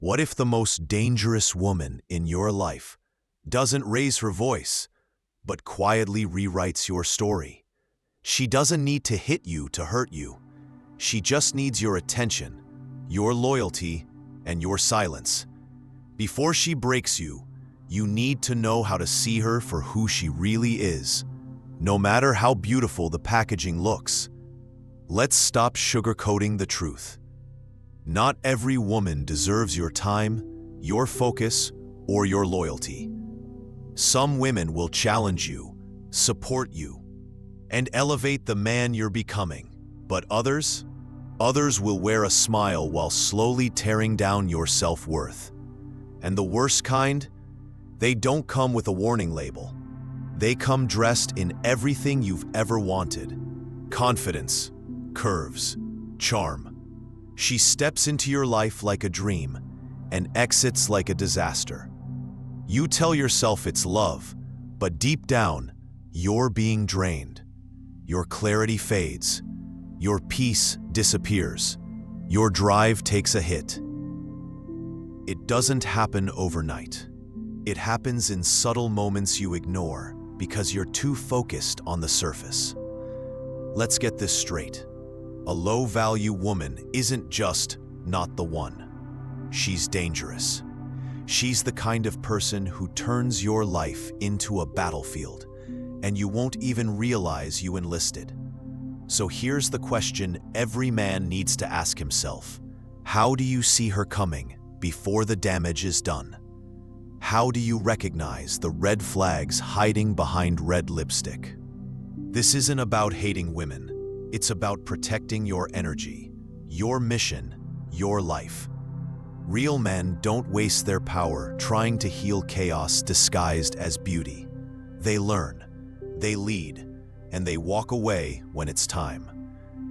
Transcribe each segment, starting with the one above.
What if the most dangerous woman in your life doesn't raise her voice, but quietly rewrites your story? She doesn't need to hit you to hurt you. She just needs your attention, your loyalty, and your silence. Before she breaks you, you need to know how to see her for who she really is, no matter how beautiful the packaging looks. Let's stop sugarcoating the truth. Not every woman deserves your time, your focus, or your loyalty. Some women will challenge you, support you, and elevate the man you're becoming. But others will wear a smile while slowly tearing down your self-worth. And the worst kind, they don't come with a warning label. They come dressed in everything you've ever wanted: confidence, curves, charm. She steps into your life like a dream and exits like a disaster. You tell yourself it's love, but deep down, you're being drained. Your clarity fades. Your peace disappears. Your drive takes a hit. It doesn't happen overnight. It happens in subtle moments you ignore because you're too focused on the surface. Let's get this straight. A low-value woman isn't just not the one. She's dangerous. She's the kind of person who turns your life into a battlefield, and you won't even realize you enlisted. So here's the question every man needs to ask himself. How do you see her coming before the damage is done? How do you recognize the red flags hiding behind red lipstick? This isn't about hating women. It's about protecting your energy, your mission, your life. Real men don't waste their power trying to heal chaos disguised as beauty. They learn, they lead, and they walk away when it's time.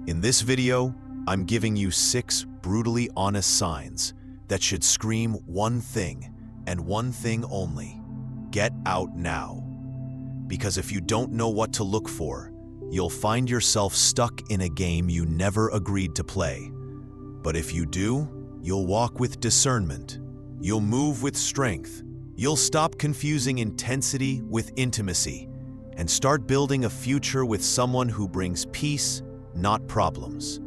In this video, I'm giving you 6 brutally honest signs that should scream one thing and one thing only: get out now. Because if you don't know what to look for, you'll find yourself stuck in a game you never agreed to play. But if you do, you'll walk with discernment. You'll move with strength. You'll stop confusing intensity with intimacy and start building a future with someone who brings peace, not problems.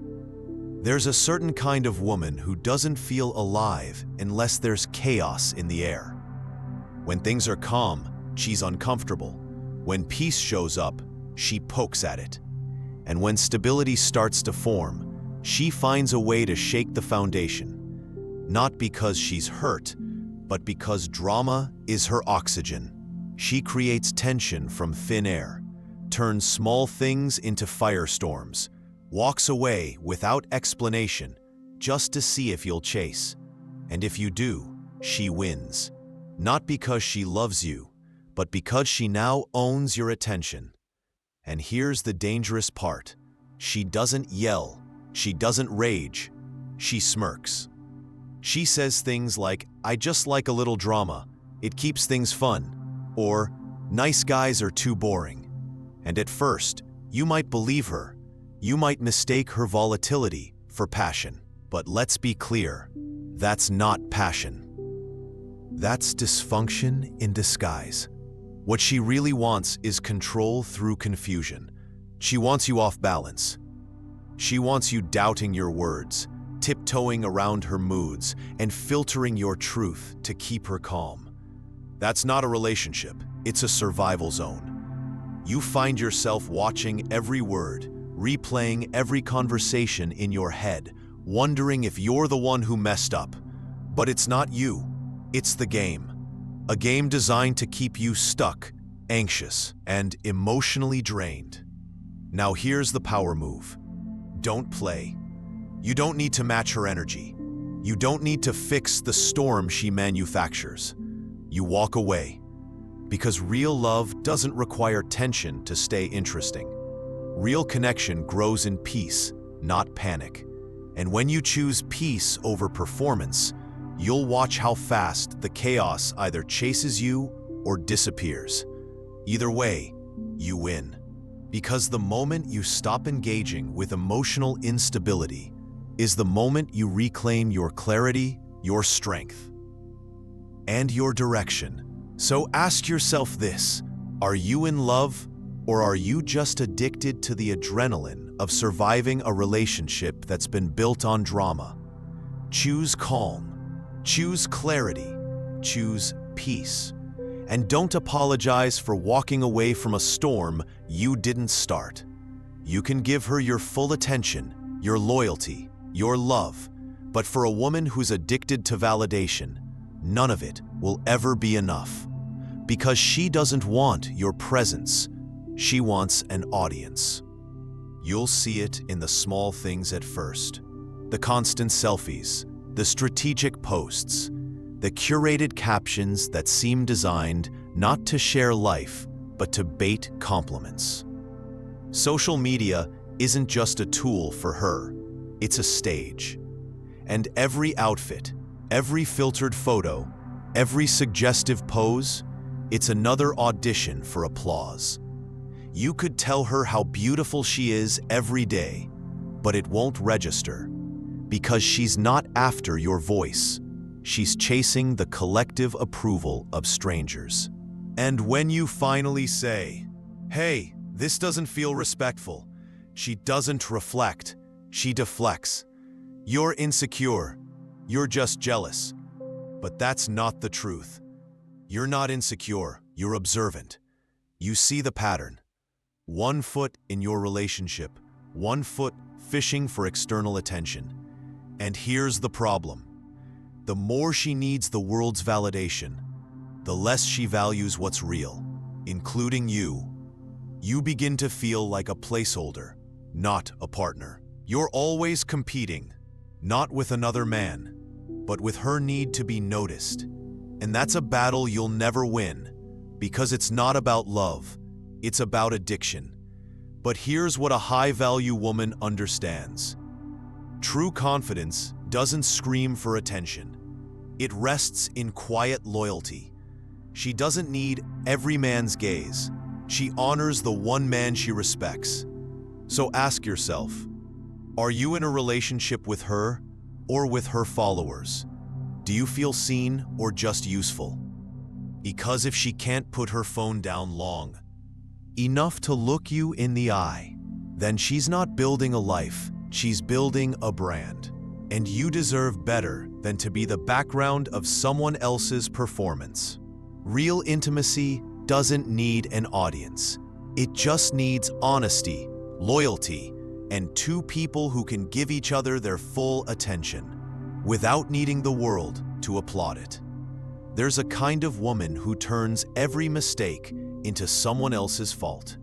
There's a certain kind of woman who doesn't feel alive unless there's chaos in the air. When things are calm, she's uncomfortable. When peace shows up, she pokes at it. And when stability starts to form, she finds a way to shake the foundation. Not because she's hurt, but because drama is her oxygen. She creates tension from thin air, turns small things into firestorms, walks away without explanation, just to see if you'll chase. And if you do, she wins. Not because she loves you, but because she now owns your attention. And here's the dangerous part. She doesn't yell. She doesn't rage. She smirks. She says things like, "I just like a little drama. It keeps things fun." Or, "Nice guys are too boring." And at first, you might believe her. You might mistake her volatility for passion. But let's be clear, that's not passion. That's dysfunction in disguise. What she really wants is control through confusion. She wants you off balance. She wants you doubting your words, tiptoeing around her moods, and filtering your truth to keep her calm. That's not a relationship, it's a survival zone. You find yourself watching every word, replaying every conversation in your head, wondering if you're the one who messed up. But it's not you, it's the game. A game designed to keep you stuck, anxious, and emotionally drained. Now here's the power move. Don't play. You don't need to match her energy. You don't need to fix the storm she manufactures. You walk away. Because real love doesn't require tension to stay interesting. Real connection grows in peace, not panic. And when you choose peace over performance, you'll watch how fast the chaos either chases you or disappears. Either way, you win. Because the moment you stop engaging with emotional instability is the moment you reclaim your clarity your strength, and your direction. So ask yourself this: are you in love, or are you just addicted to the adrenaline of surviving a relationship that's been built on drama? Choose calm, choose clarity, choose peace. And don't apologize for walking away from a storm you didn't start. You can give her your full attention, your loyalty, your love, but for a woman who's addicted to validation, none of it will ever be enough. Because she doesn't want your presence, she wants an audience. You'll see it in the small things at first. The constant selfies, the strategic posts, the curated captions that seem designed not to share life, but to bait compliments. Social media isn't just a tool for her, it's a stage. And every outfit, every filtered photo, every suggestive pose, it's another audition for applause. You could tell her how beautiful she is every day, but it won't register, because she's not after your voice. She's chasing the collective approval of strangers. And when you finally say, "Hey, this doesn't feel respectful," she doesn't reflect, she deflects. "You're insecure. You're just jealous." But that's not the truth. You're not insecure, you're observant. You see the pattern. 1 foot in your relationship, 1 foot fishing for external attention. And here's the problem. The more she needs the world's validation, the less she values what's real, including you. You begin to feel like a placeholder, not a partner. You're always competing, not with another man, but with her need to be noticed. And that's a battle you'll never win, because it's not about love, it's about addiction. But here's what a high-value woman understands. True confidence doesn't scream for attention. It rests in quiet loyalty. She doesn't need every man's gaze. She honors the one man she respects. So ask yourself, are you in a relationship with her or with her followers? Do you feel seen or just useful? Because if she can't put her phone down long enough to look you in the eye, then she's not building a life, she's building a brand. And you deserve better than to be the background of someone else's performance. Real intimacy doesn't need an audience. It just needs honesty, loyalty, and 2 people who can give each other their full attention, without needing the world to applaud it. There's a kind of woman who turns every mistake into someone else's fault.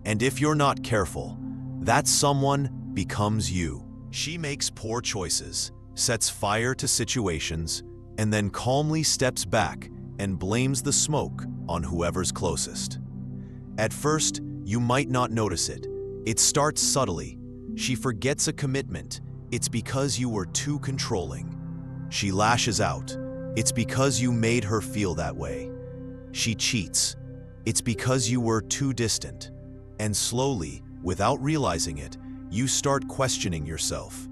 And if you're not careful, that someone becomes you. She makes poor choices, sets fire to situations, and then calmly steps back and blames the smoke on whoever's closest. At first, you might not notice it. It starts subtly. She forgets a commitment. It's because you were too controlling. She lashes out. It's because you made her feel that way. She cheats. It's because you were too distant. And slowly, without realizing it, you start questioning yourself.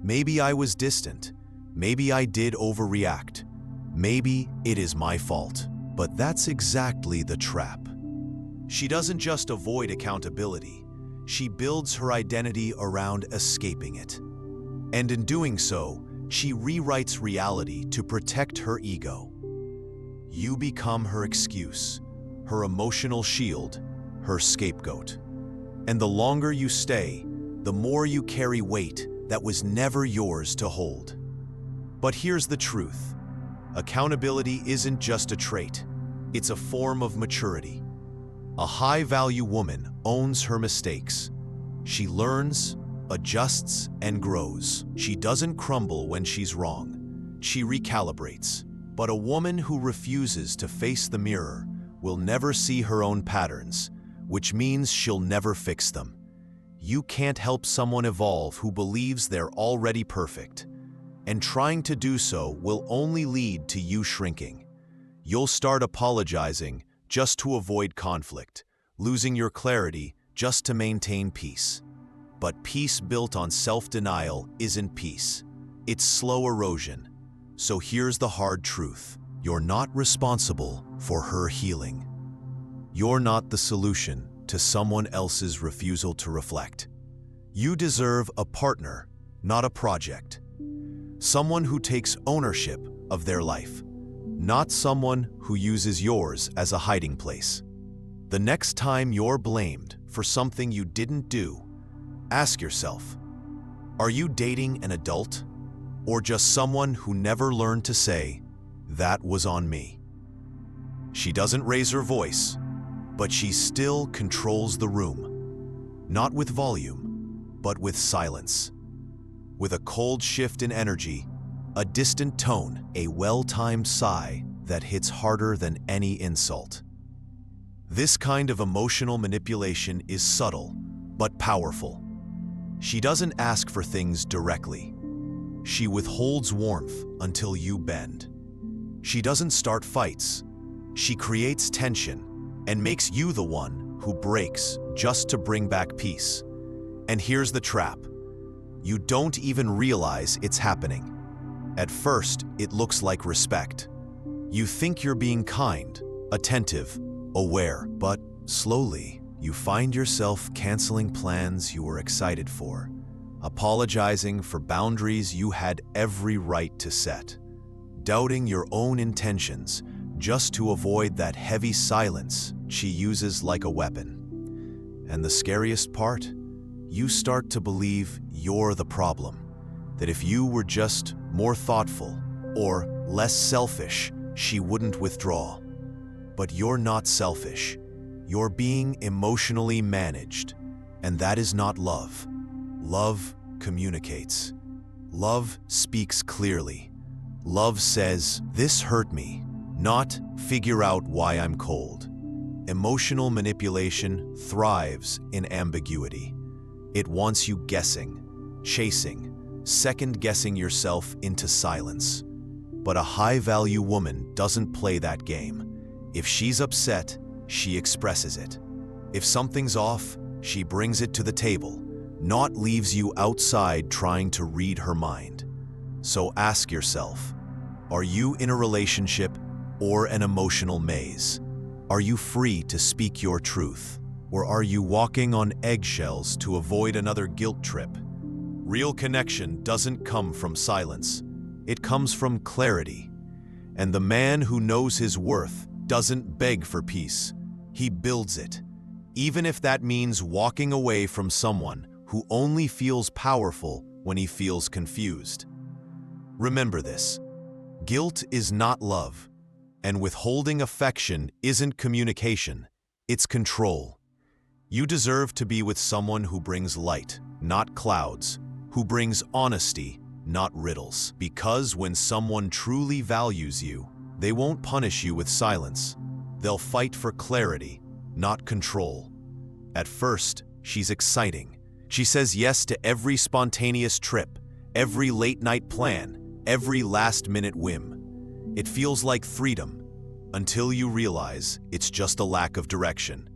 Maybe I was distant. Maybe I did overreact. Maybe it is my fault. But that's exactly the trap. She doesn't just avoid accountability. She builds her identity around escaping it. And in doing so, she rewrites reality to protect her ego. You become her excuse, her emotional shield, her scapegoat. And the longer you stay, the more you carry weight that was never yours to hold. But here's the truth. Accountability isn't just a trait. It's a form of maturity. A high-value woman owns her mistakes. She learns, adjusts, and grows. She doesn't crumble when she's wrong. She recalibrates. But a woman who refuses to face the mirror will never see her own patterns, which means she'll never fix them. You can't help someone evolve who believes they're already perfect. And trying to do so will only lead to you shrinking. You'll start apologizing just to avoid conflict, losing your clarity just to maintain peace. But peace built on self-denial isn't peace. It's slow erosion. So here's the hard truth. You're not responsible for her healing. You're not the solution to someone else's refusal to reflect. You deserve a partner, not a project. Someone who takes ownership of their life, not someone who uses yours as a hiding place. The next time you're blamed for something you didn't do, ask yourself, are you dating an adult or just someone who never learned to say, "That was on me"? She doesn't raise her voice, but she still controls the room, not with volume, but with silence. With a cold shift in energy, a distant tone, a well-timed sigh that hits harder than any insult. This kind of emotional manipulation is subtle, but powerful. She doesn't ask for things directly. She withholds warmth until you bend. She doesn't start fights. She creates tension and makes you the one who breaks just to bring back peace. And here's the trap. You don't even realize it's happening. At first, it looks like respect. You think you're being kind, attentive, aware, but slowly, you find yourself canceling plans you were excited for, apologizing for boundaries you had every right to set, doubting your own intentions just to avoid that heavy silence she uses like a weapon. And the scariest part? You start to believe you're the problem, that if you were just more thoughtful or less selfish, she wouldn't withdraw. But you're not selfish. You're being emotionally managed, and that is not love. Love communicates. Love speaks clearly. Love says, "This hurt me," not "figure out why I'm cold." Emotional manipulation thrives in ambiguity. It wants you guessing, chasing, second-guessing yourself into silence. But a high-value woman doesn't play that game. If she's upset, she expresses it. If something's off, she brings it to the table, not leaves you outside trying to read her mind. So ask yourself, are you in a relationship or an emotional maze? Are you free to speak your truth? Or are you walking on eggshells to avoid another guilt trip? Real connection doesn't come from silence. It comes from clarity. And the man who knows his worth doesn't beg for peace. He builds it, even if that means walking away from someone who only feels powerful when he feels confused. Remember this: guilt is not love, and withholding affection isn't communication, it's control. You deserve to be with someone who brings light, not clouds, who brings honesty, not riddles. Because when someone truly values you, they won't punish you with silence. They'll fight for clarity, not control. At first, she's exciting. She says yes to every spontaneous trip, every late-night plan, every last-minute whim. It feels like freedom, until you realize it's just a lack of direction.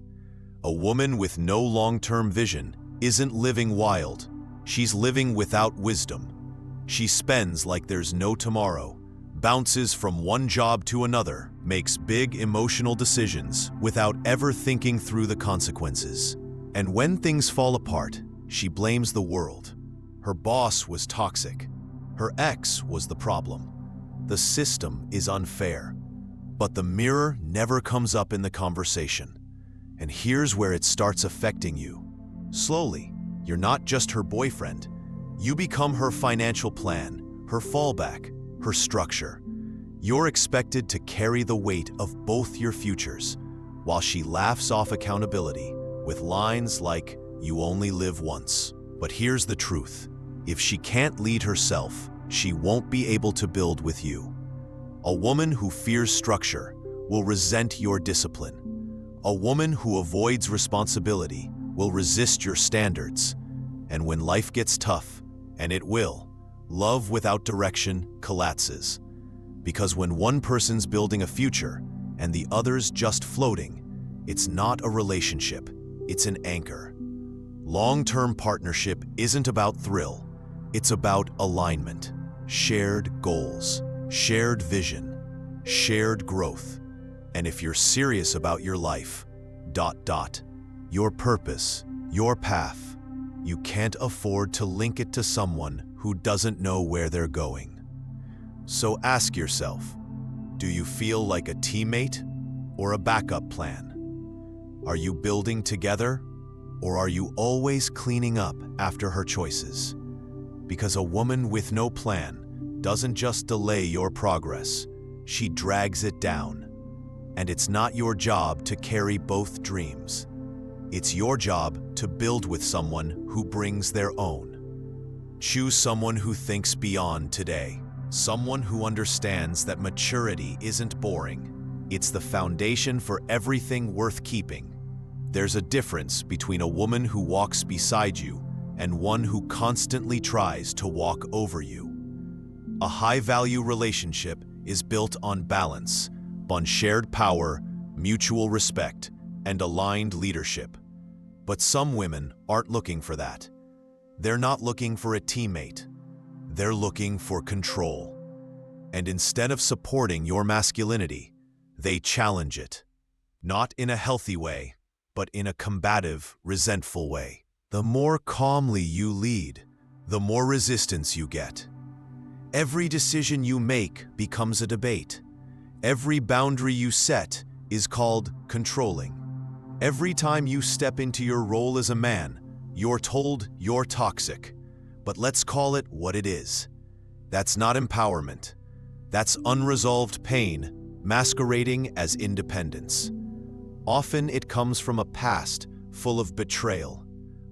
A woman with no long-term vision isn't living wild. She's living without wisdom. She spends like there's no tomorrow, bounces from one job to another, makes big emotional decisions without ever thinking through the consequences. And when things fall apart, she blames the world. Her boss was toxic. Her ex was the problem. The system is unfair. But the mirror never comes up in the conversation. And here's where it starts affecting you. Slowly, you're not just her boyfriend. You become her financial plan, her fallback, her structure. You're expected to carry the weight of both your futures, while she laughs off accountability with lines like, "You only live once." But here's the truth. If she can't lead herself, she won't be able to build with you. A woman who fears structure will resent your discipline. A woman who avoids responsibility will resist your standards. And when life gets tough, and it will, love without direction collapses. Because when one person's building a future and the other's just floating, it's not a relationship, it's an anchor. Long-term partnership isn't about thrill, it's about alignment, shared goals, shared vision, shared growth. And if you're serious about your life, your purpose, your path, you can't afford to link it to someone who doesn't know where they're going. So ask yourself, do you feel like a teammate or a backup plan? Are you building together, or are you always cleaning up after her choices? Because a woman with no plan doesn't just delay your progress, she drags it down. And it's not your job to carry both dreams. It's your job to build with someone who brings their own. Choose someone who thinks beyond today, someone who understands that maturity isn't boring. It's the foundation for everything worth keeping. There's a difference between a woman who walks beside you and one who constantly tries to walk over you. A high-value relationship is built on balance, on shared power, mutual respect, and aligned leadership. But some women aren't looking for that. They're not looking for a teammate. They're looking for control. And instead of supporting your masculinity, they challenge it. Not in a healthy way, but in a combative, resentful way. The more calmly you lead, the more resistance you get. Every decision you make becomes a debate. Every boundary you set is called controlling. Every time you step into your role as a man, you're told you're toxic. But let's call it what it is. That's not empowerment. That's unresolved pain masquerading as independence. Often it comes from a past full of betrayal,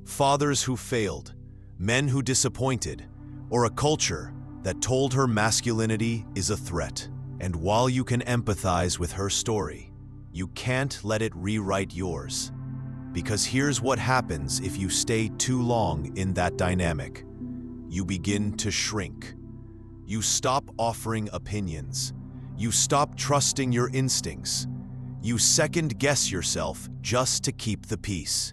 fathers who failed, men who disappointed, or a culture that told her masculinity is a threat. And while you can empathize with her story, you can't let it rewrite yours. Because here's what happens if you stay too long in that dynamic. You begin to shrink. You stop offering opinions. You stop trusting your instincts. You second-guess yourself just to keep the peace.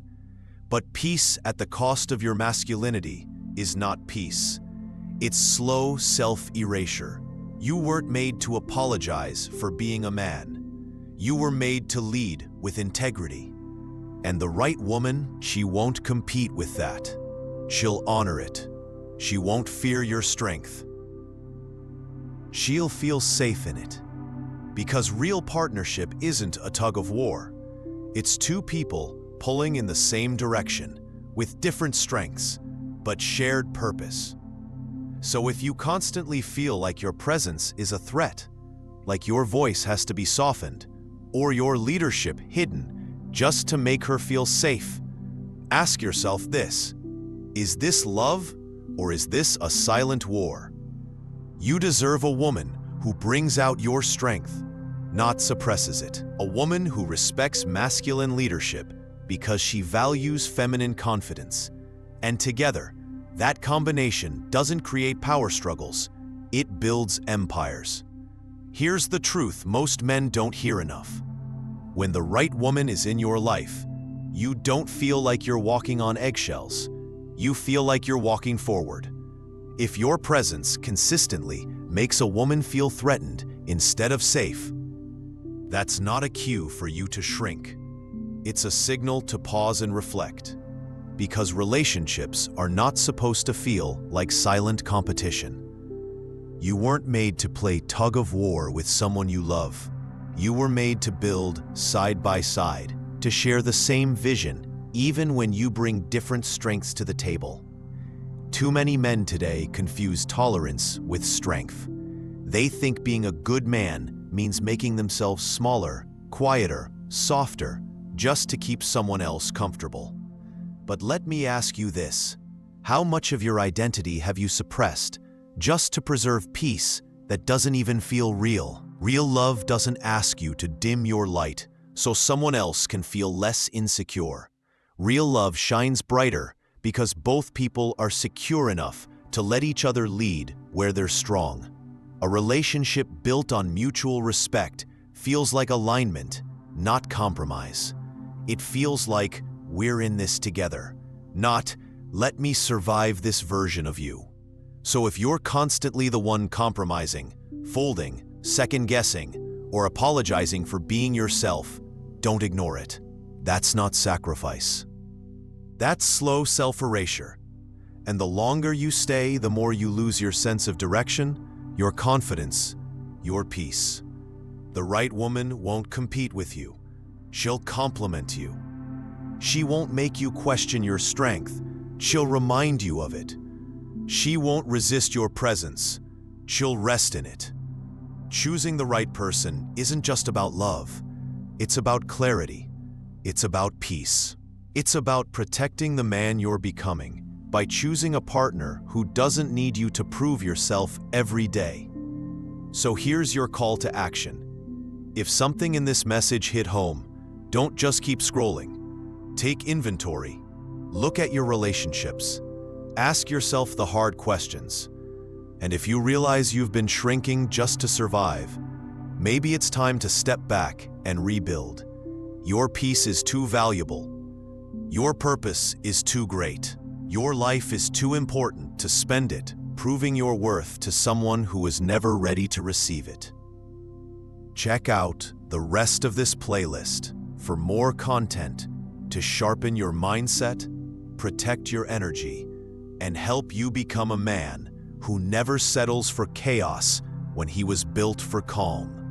But peace at the cost of your masculinity is not peace. It's slow self-erasure. You weren't made to apologize for being a man. You were made to lead with integrity. And the right woman, she won't compete with that. She'll honor it. She won't fear your strength. She'll feel safe in it. Because real partnership isn't a tug of war. It's two people pulling in the same direction, with different strengths, but shared purpose. So if you constantly feel like your presence is a threat, like your voice has to be softened, or your leadership hidden just to make her feel safe, ask yourself this: is this love, or is this a silent war? You deserve a woman who brings out your strength, not suppresses it. A woman who respects masculine leadership because she values feminine confidence. And together, that combination doesn't create power struggles, it builds empires. Here's the truth most men don't hear enough. When the right woman is in your life, you don't feel like you're walking on eggshells. You feel like you're walking forward. If your presence consistently makes a woman feel threatened instead of safe, that's not a cue for you to shrink. It's a signal to pause and reflect. Because relationships are not supposed to feel like silent competition. You weren't made to play tug of war with someone you love. You were made to build side by side, to share the same vision, even when you bring different strengths to the table. Too many men today confuse tolerance with strength. They think being a good man means making themselves smaller, quieter, softer, just to keep someone else comfortable. But let me ask you this: how much of your identity have you suppressed just to preserve peace that doesn't even feel real? Real love doesn't ask you to dim your light so someone else can feel less insecure. Real love shines brighter because both people are secure enough to let each other lead where they're strong. A relationship built on mutual respect feels like alignment, not compromise. It feels like we're in this together, not let me survive this version of you. So if you're constantly the one compromising, folding, second-guessing, or apologizing for being yourself, don't ignore it. That's not sacrifice. That's slow self-erasure. And the longer you stay, the more you lose your sense of direction, your confidence, your peace. The right woman won't compete with you. She'll complement you. She won't make you question your strength. She'll remind you of it. She won't resist your presence. She'll rest in it. Choosing the right person isn't just about love. It's about clarity. It's about peace. It's about protecting the man you're becoming by choosing a partner who doesn't need you to prove yourself every day. So here's your call to action. If something in this message hit home, don't just keep scrolling. Take inventory. Look at your relationships. Ask yourself the hard questions. And if you realize you've been shrinking just to survive, maybe it's time to step back and rebuild. Your peace is too valuable. Your purpose is too great. Your life is too important to spend it proving your worth to someone who was never ready to receive it. Check out the rest of this playlist for more content to sharpen your mindset, protect your energy, and help you become a man who never settles for chaos when he was built for calm.